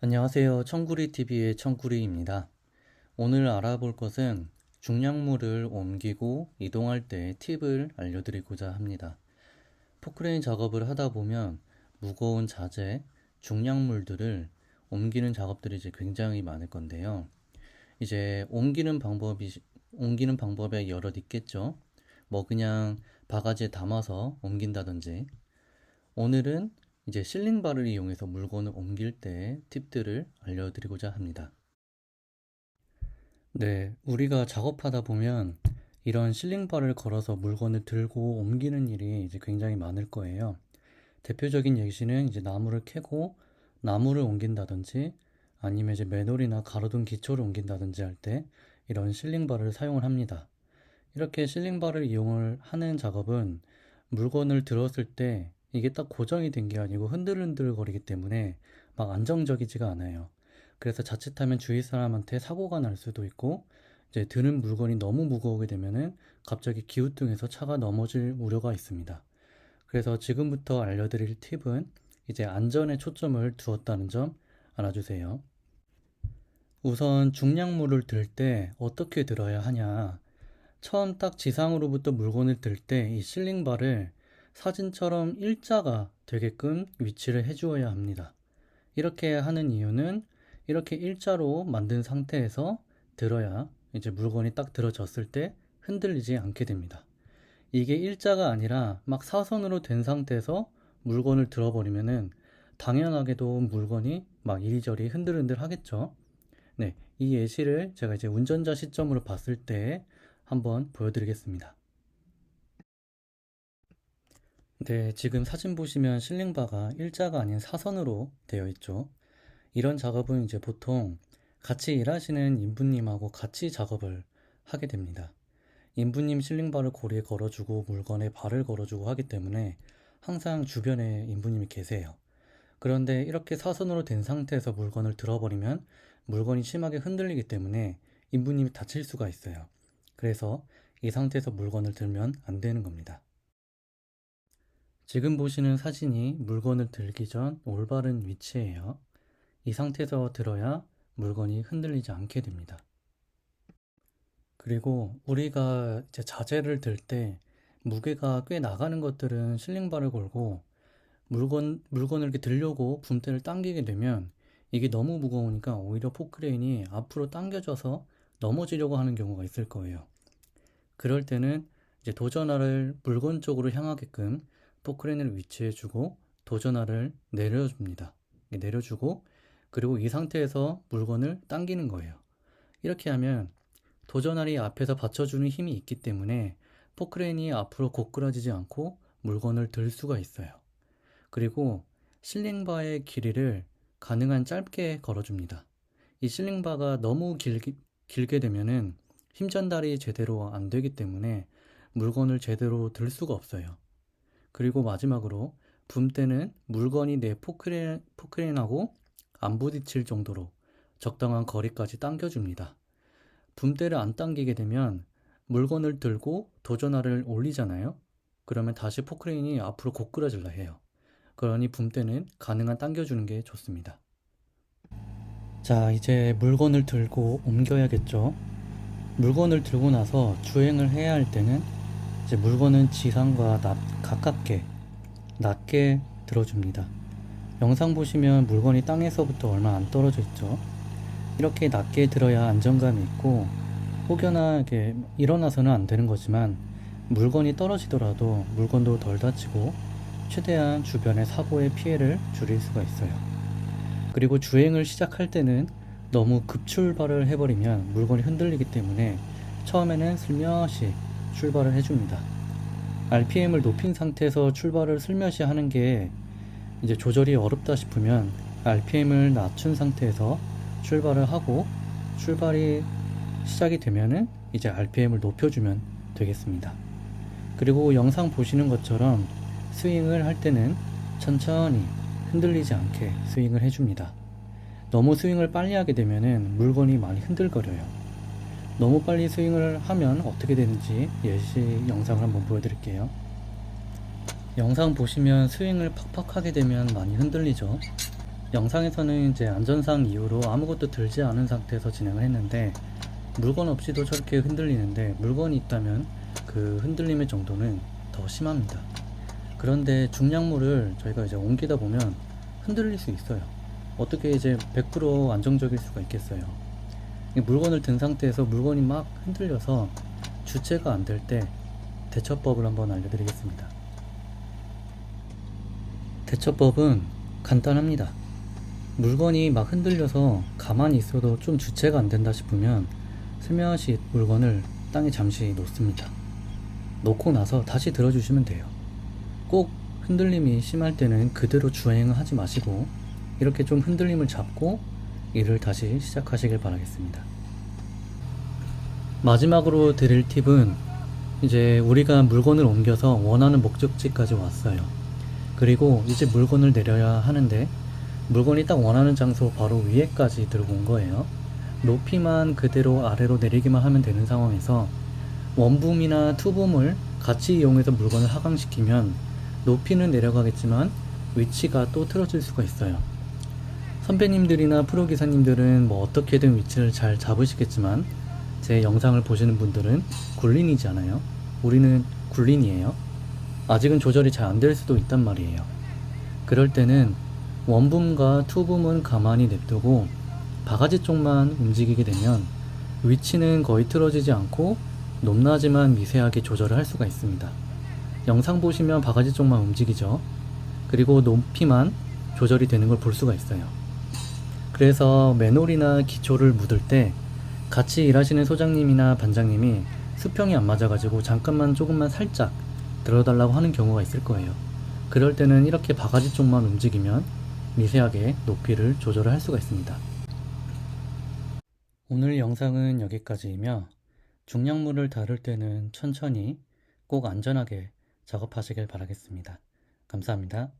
안녕하세요. 청구리TV의 청구리입니다. 오늘 알아볼 것은 중량물을 옮기고 이동할 때 팁을 알려드리고자 합니다. 포크레인 작업을 하다 보면 무거운 자재, 중량물들을 옮기는 작업들이 이제 굉장히 많을 건데요. 이제 옮기는 방법에 여럿 있겠죠. 뭐 그냥 바가지에 담아서 옮긴다든지. 오늘은 이제 실링바를 이용해서 물건을 옮길 때 팁들을 알려드리고자 합니다. 네, 우리가 작업하다 보면 이런 실링바를 걸어서 물건을 들고 옮기는 일이 이제 굉장히 많을 거예요. 대표적인 예시는 이제 나무를 캐고 나무를 옮긴다든지 아니면 이제 맨홀이나 가로등 기초를 옮긴다든지 할 때 이런 실링바를 사용을 합니다. 이렇게 실링바를 이용을 하는 작업은 물건을 들었을 때 이게 딱 고정이 된 게 아니고 흔들흔들 거리기 때문에 막 안정적이지가 않아요. 그래서 자칫하면 주위 사람한테 사고가 날 수도 있고 이제 드는 물건이 너무 무거우게 되면은 갑자기 기우뚱해서 차가 넘어질 우려가 있습니다. 그래서 지금부터 알려드릴 팁은 이제 안전에 초점을 두었다는 점 알아주세요. 우선 중량물을 들 때 어떻게 들어야 하냐. 처음 딱 지상으로부터 물건을 들 때 이 실링바를 사진처럼 일자가 되게끔 위치를 해주어야 합니다. 이렇게 하는 이유는 이렇게 일자로 만든 상태에서 들어야 이제 물건이 딱 들어졌을 때 흔들리지 않게 됩니다. 이게 일자가 아니라 막 사선으로 된 상태에서 물건을 들어버리면은 당연하게도 물건이 막 이리저리 흔들흔들 하겠죠. 네, 이 예시를 제가 이제 운전자 시점으로 봤을 때 한번 보여드리겠습니다. 네, 지금 사진 보시면 실링바가 일자가 아닌 사선으로 되어 있죠. 이런 작업은 이제 보통 같이 일하시는 인부님하고 같이 작업을 하게 됩니다. 인부님 실링바를 고리에 걸어주고 물건에 발을 걸어주고 하기 때문에 항상 주변에 인부님이 계세요. 그런데 이렇게 사선으로 된 상태에서 물건을 들어버리면 물건이 심하게 흔들리기 때문에 인부님이 다칠 수가 있어요. 그래서 이 상태에서 물건을 들면 안 되는 겁니다. 지금 보시는 사진이 물건을 들기 전 올바른 위치예요. 이 상태에서 들어야 물건이 흔들리지 않게 됩니다. 그리고 우리가 이제 자재를 들 때 무게가 꽤 나가는 것들은 실링바를 걸고 물건을 이렇게 들려고 붐대를 당기게 되면 이게 너무 무거우니까 오히려 포크레인이 앞으로 당겨져서 넘어지려고 하는 경우가 있을 거예요. 그럴 때는 이제 도전화를 물건 쪽으로 향하게끔 포크레인을 위치해주고 도전화를 내려줍니다. 내려주고 그리고 이 상태에서 물건을 당기는 거예요. 이렇게 하면 도전알이 앞에서 받쳐주는 힘이 있기 때문에 포크레인이 앞으로 고꾸라지지 않고 물건을 들 수가 있어요. 그리고 실링바의 길이를 가능한 짧게 걸어줍니다. 이 실링바가 너무 길게 되면은 힘 전달이 제대로 안 되기 때문에 물건을 제대로 들 수가 없어요. 그리고 마지막으로 붐대는 물건이 내 포크레인하고 안 부딪힐 정도로 적당한 거리까지 당겨줍니다. 붐대를 안 당기게 되면 물건을 들고 도전화를 올리잖아요. 그러면 다시 포크레인이 앞으로 고꾸라질라 해요. 그러니 붐대는 가능한 당겨주는 게 좋습니다. 자, 이제 물건을 들고 옮겨야겠죠. 물건을 들고 나서 주행을 해야 할 때는 이제 물건은 지상과 가깝게 낮게 들어줍니다. 영상 보시면 물건이 땅에서부터 얼마 안 떨어져 있죠. 이렇게 낮게 들어야 안정감이 있고 혹여나 이렇게 일어나서는 안 되는 거지만 물건이 떨어지더라도 물건도 덜 다치고 최대한 주변의 사고의 피해를 줄일 수가 있어요. 그리고 주행을 시작할 때는 너무 급출발을 해버리면 물건이 흔들리기 때문에 처음에는 슬며시 출발을 해줍니다. RPM을 높인 상태에서 출발을 슬며시 하는 게 이제 조절이 어렵다 싶으면 RPM을 낮춘 상태에서 출발을 하고 출발이 시작이 되면은 이제 RPM을 높여주면 되겠습니다. 그리고 영상 보시는 것처럼 스윙을 할 때는 천천히 흔들리지 않게 스윙을 해줍니다. 너무 스윙을 빨리 하게 되면은 물건이 많이 흔들거려요. 너무 빨리 스윙을 하면 어떻게 되는지 예시 영상을 한번 보여드릴게요. 영상 보시면 스윙을 팍팍 하게 되면 많이 흔들리죠. 영상에서는 이제 안전상 이유로 아무것도 들지 않은 상태에서 진행을 했는데 물건 없이도 저렇게 흔들리는데 물건이 있다면 그 흔들림의 정도는 더 심합니다. 그런데 중량물을 저희가 이제 옮기다 보면 흔들릴 수 있어요. 어떻게 이제 100% 안정적일 수가 있겠어요. 이 물건을 든 상태에서 물건이 막 흔들려서 주체가 안 될 때 대처법을 한번 알려드리겠습니다. 대처법은 간단합니다. 물건이 막 흔들려서 가만히 있어도 좀 주체가 안 된다 싶으면 슬며시 물건을 땅에 잠시 놓습니다. 놓고 나서 다시 들어주시면 돼요. 꼭 흔들림이 심할 때는 그대로 주행을 하지 마시고 이렇게 좀 흔들림을 잡고 일을 다시 시작하시길 바라겠습니다. 마지막으로 드릴 팁은 이제 우리가 물건을 옮겨서 원하는 목적지까지 왔어요. 그리고 이제 물건을 내려야 하는데 물건이 딱 원하는 장소 바로 위에까지 들고 온 거예요. 높이만 그대로 아래로 내리기만 하면 되는 상황에서 원붐이나 투붐을 같이 이용해서 물건을 하강시키면 높이는 내려가겠지만 위치가 또 틀어질 수가 있어요. 선배님들이나 프로기사님들은 뭐 어떻게든 위치를 잘 잡으시겠지만 제 영상을 보시는 분들은 굴린이잖아요. 우리는 굴린이에요. 아직은 조절이 잘 안 될 수도 있단 말이에요. 그럴 때는 원붐과 투붐은 가만히 냅두고 바가지 쪽만 움직이게 되면 위치는 거의 틀어지지 않고 높낮이만 미세하게 조절을 할 수가 있습니다. 영상 보시면 바가지 쪽만 움직이죠. 그리고 높이만 조절이 되는 걸 볼 수가 있어요. 그래서 맨홀이나 기초를 묻을 때 같이 일하시는 소장님이나 반장님이 수평이 안 맞아가지고 잠깐만 조금만 살짝 들어달라고 하는 경우가 있을 거예요. 그럴 때는 이렇게 바가지 쪽만 움직이면 미세하게 높이를 조절을 할 수가 있습니다. 오늘 영상은 여기까지이며 중량물을 다룰 때는 천천히 꼭 안전하게 작업하시길 바라겠습니다. 감사합니다.